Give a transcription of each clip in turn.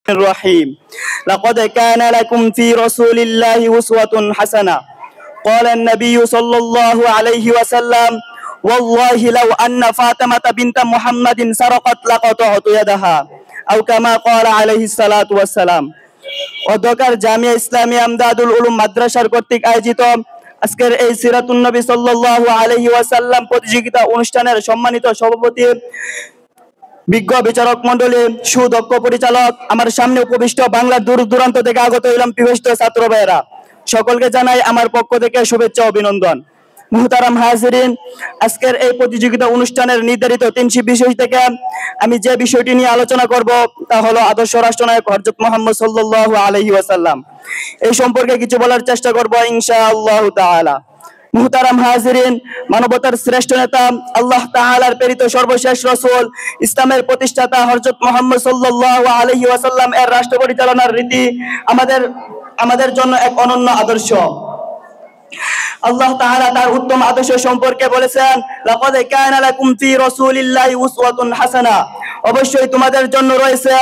الرحيم لقد كان لكم في رسول الله أسوة حسنة قال النبي صلى الله عليه وسلم والله لو أن فاطمة بنت محمد سرقت لقطعت يدها أو كما قال عليه الصلاة والسلام অধ্যকার জামিয়া ইসলামিয়া আমদাদুল উলুম মাদ্রাসার কর্তৃক আয়োজিত আজকের এই সিরাতুন নবী সাল্লাল্লাহু আলাইহি ওয়াসাল্লাম প্রতিযোগিতা অনুষ্ঠানের সম্মানিত সভাপতি, বিজ্ঞ বিচারক মণ্ডলী, সুদক্ষ পরিচালক, আমার সামনে উপবিষ্ট বাংলার দূর দূরান্ত থেকে আগত হইলাম বিশিষ্ট ছাত্র ভাইয়েরা, সকলকে জানাই আমার পক্ষ থেকে শুভেচ্ছা অভিনন্দন। মুহতারাম হাজিরিন, আজকের এই প্রতিযোগিতা অনুষ্ঠানের নির্ধারিত 3টি বিষয় থেকে আমি যে বিষয়টি নিয়ে আলোচনা করব তা হলো আদর্শ রাষ্ট্রনায়ক হযরত মুহাম্মদ সাল্লাল্লাহু আলাইহি ওয়াসাল্লাম। এই সম্পর্কে কিছু বলার চেষ্টা করব ইনশাআল্লাহ তাআলা। মুহতারাম হাজিরিন, মানবতার শ্রেষ্ঠ নেতা, আল্লাহ তাআলার প্রেরিত সর্বশেষ রাসূল, ইসলামের প্রতিষ্ঠাতা হযরত মুহাম্মদ সাল্লাল্লাহু আলাইহি ওয়াসাল্লাম এর রাষ্ট্র পরিচালনার রীতি আমাদের জন্য এক অনন্য আদর্শ। আল্লাহ তাআলা তার উত্তম আদর্শ সম্পর্কে বলেছেন, লাকাদ কানা লাকুম ফি রাসূলিল্লাহি উসওয়াতুন হাসানা, অবশ্যই তোমাদের জন্য রয়েছে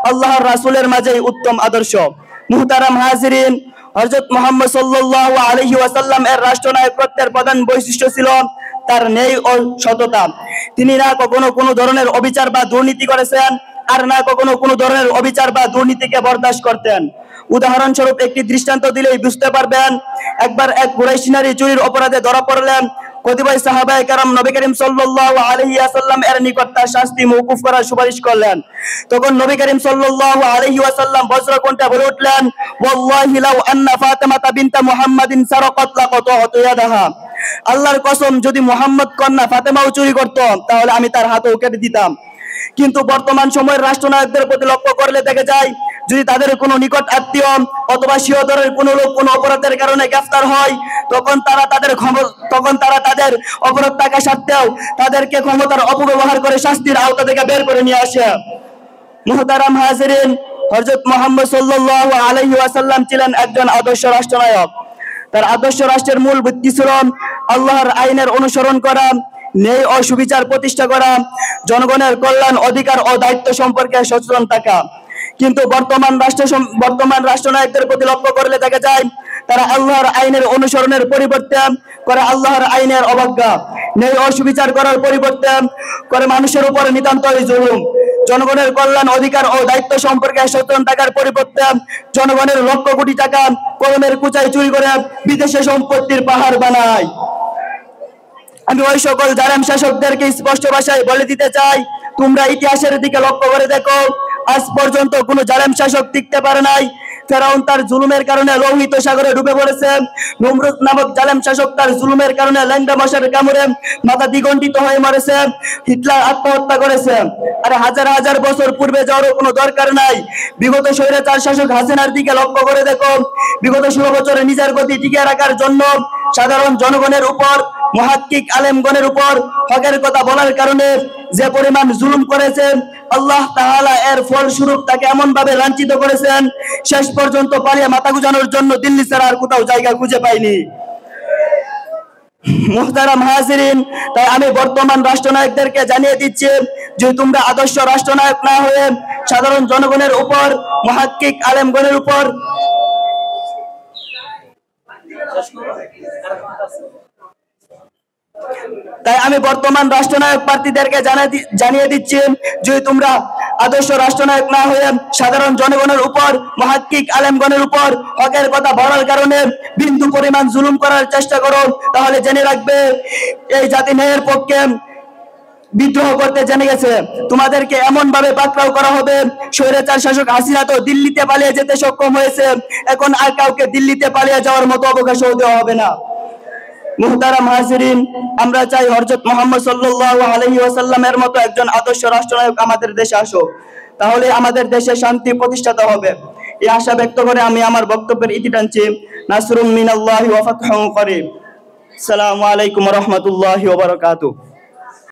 আল্লাহর রাসূলের মাঝে উত্তম আদর্শ। মুহতারাম হাজিরিন, হযরত মুহাম্মদ সাল্লাল্লাহু আলাইহি ওয়াসাল্লাম এর রাষ্ট্রনায়কত্বের প্রধান বৈশিষ্ট্য ছিল তার ন্যায় ও সততা। তিনি না কখনো কোনো ধরনের অবিচার বা দুর্নীতি করেছেন, আর না কখনো কোনো ধরনের অবিচার বা দুর্নীতিকে বরদাস্ত করতেন। উদাহরণস্বরূপ একটি দৃষ্টান্ত দিলেই বুঝতে পারবেন। একবার এক কুরাইশী নারী চুরির অপরাধে ধরা পড়লেন। কতিপয় সাহাবায়ে কেরাম নবী করিম সাল্লাল্লাহু আলাইহি ওয়াসাল্লাম এর নিকট তার শাস্তি মওকুফ করার সুপারিশ করলেন। তখন নবী করিম সাল্লাল্লাহু আলাইহি ওয়াসাল্লাম বজ্রকণ্ঠে বলে উঠলেন, ওয়াল্লাহি লাউ আন্না ফাতিমাতা বিনতা মুহাম্মাদিন সারাকাত লাকাতাতু ইয়াদাহা, আল্লাহর কসম, যদি মুহাম্মদ কন্যা ফাতেমাও চুরি করত তাহলে আমি তার হাতও কেটে দিতাম। কিন্তু বর্তমান সময়ের রাষ্ট্রনায়কদের প্রতি লক্ষ্য করলে দেখা যায়, যদি তাদের কোনো নিকট আত্মীয় অথবা শিয়দরের কোনো লোক কোনো অপরাধের কারণে গ্রেফতার হয়, তখন তারা তাদের অপরাধ থাকা সত্ত্বেও তাদেরকে ক্ষমতার অপব্যবহার করে শাস্তির আওতা থেকে বের করে নিয়ে আসে। মুহতারাম হাজিরিন, হযরত মুহাম্মদ সাল্লাল্লাহু আলাইহি ওয়াসাল্লাম ছিলেন একজন আদর্শ রাষ্ট্রনায়ক। তার আদর্শ রাষ্ট্রের মূল ভিত্তি ছিল আল্লাহর আইনের অনুসরণ করা, ন্যায় ও সুবিচার প্রতিষ্ঠা করা, জনগণের কল্যাণ, অধিকার ও দায়িত্ব সম্পর্কে সচেতন থাকা। কিন্তু বর্তমান রাষ্ট্রনায়কদের প্রতি লক্ষ্য করলে দেখা যায়, তারা আল্লাহর আইনের অনুসরণের পরিবর্তে করে আল্লাহর আইনের অবজ্ঞা, ন্যায় ও সুবিচার করার পরিবর্তে করে মানুষের উপর নিতান্তই জুলুম, জনগণের কল্যাণ, অধিকার ও দায়িত্ব সম্পর্কে সচেতন থাকার পরিবর্তে জনগণের লক্ষ কোটি টাকা কলমের কুচায় চুরি করে বিদেশে সম্পত্তির পাহাড় বানায়। আমি ওই সকল জালেম শাসকদেরকে স্পষ্ট ভাষায় বলে দিতে চাই, তোমরা ইতিহাসের দিকে লক্ষ্য করে দেখো, আজ পর্যন্ত কোনো জালেম শাসক টিকতে পারে নাই। ফেরাউন তার জুলুমের কারণে লোহিত সাগরে ডুবে পড়েছে। নমরুদ নামক জালেম শাসক তার জুলুমের কারণে ল্যাংড়া মশার কামড়ে মাথা দ্বিগণ্ডিত হয়ে মরেছে। হিটলার আত্মহত্যা করেছে। আর হাজার হাজার বছর পূর্বে যাওয়ারও কোনো দরকার নাই। বিগত স্বৈরাচার শাসক হাসিনার দিকে লক্ষ্য করে দেখো, বিগত 16 বছরে নিজের গতি টিকিয়ে রাখার জন্য সাধারণ জনগণের উপর, মুহাক্কিক আলেমগণের উপর হকের কথা বলার কারণে যে পরিমাণ জুলুম করেছেন, আল্লাহ তাআলা এর ফলস্বরূপ তাকে এমন ভাবে লাঞ্ছিত করেছেন, শেষ পর্যন্ত পালিয়ে মাথা গুজানোর জন্য দিল্লি ছাড়া আর কোথাও জায়গা খুঁজে পায়নি। মুহতারাম হাজিরিন, তাই আমি বর্তমান রাষ্ট্রনায়কদেরকে জানিয়ে দিচ্ছি যে তোমরা আদর্শ রাষ্ট্রনায়ক না হয়ে সাধারণ জনগণের উপর, মুহাক্কিক আলেমগণের উপর তাই আমি বর্তমান রাষ্ট্রনায়ক প্রার্থীদেরকে জানিয়ে দিচ্ছি যে তোমরা আদর্শ রাষ্ট্রনায়ক না হয়ে সাধারণ জনগণের উপর, মুহাক্কিক আলেমগণের উপর হকের কথা বলার কারণে বিন্দু পরিমাণ জুলুম করার চেষ্টা করো, তাহলে জেনে রাখবে এই জাতি ন্যায়ের পক্ষে বিদ্রোহ করতে জেনে গেছে। তোমাদেরকে এমন ভাবে পাকড়াও করা হবে, স্বৈরাচার শাসক হাসিনা তো দিল্লিতে পালিয়ে যেতে সক্ষম হয়েছে, এখন আর কাউকে দিল্লিতে পালিয়ে যাওয়ার মতো অবকাশও দেওয়া হবে না। মুহতারাম হাজিরিন, আমরা চাই হযরত মুহাম্মদ সাল্লাল্লাহু আলাইহি ওয়াসাল্লামের মতো একজন আদর্শ রাষ্ট্রনায়ক আমাদের দেশে আসুক, তাহলে আমাদের দেশে শান্তি প্রতিষ্ঠিত হবে। এই আশা ব্যক্ত করে আমি আমার বক্তব্যের ইতি টানছি। নাসরুম মিনাল্লাহি ওয়া ফাতহুন করিব। আসসালামু আলাইকুম ওয়া রাহমাতুল্লাহি ওয়া বারাকাতুহু।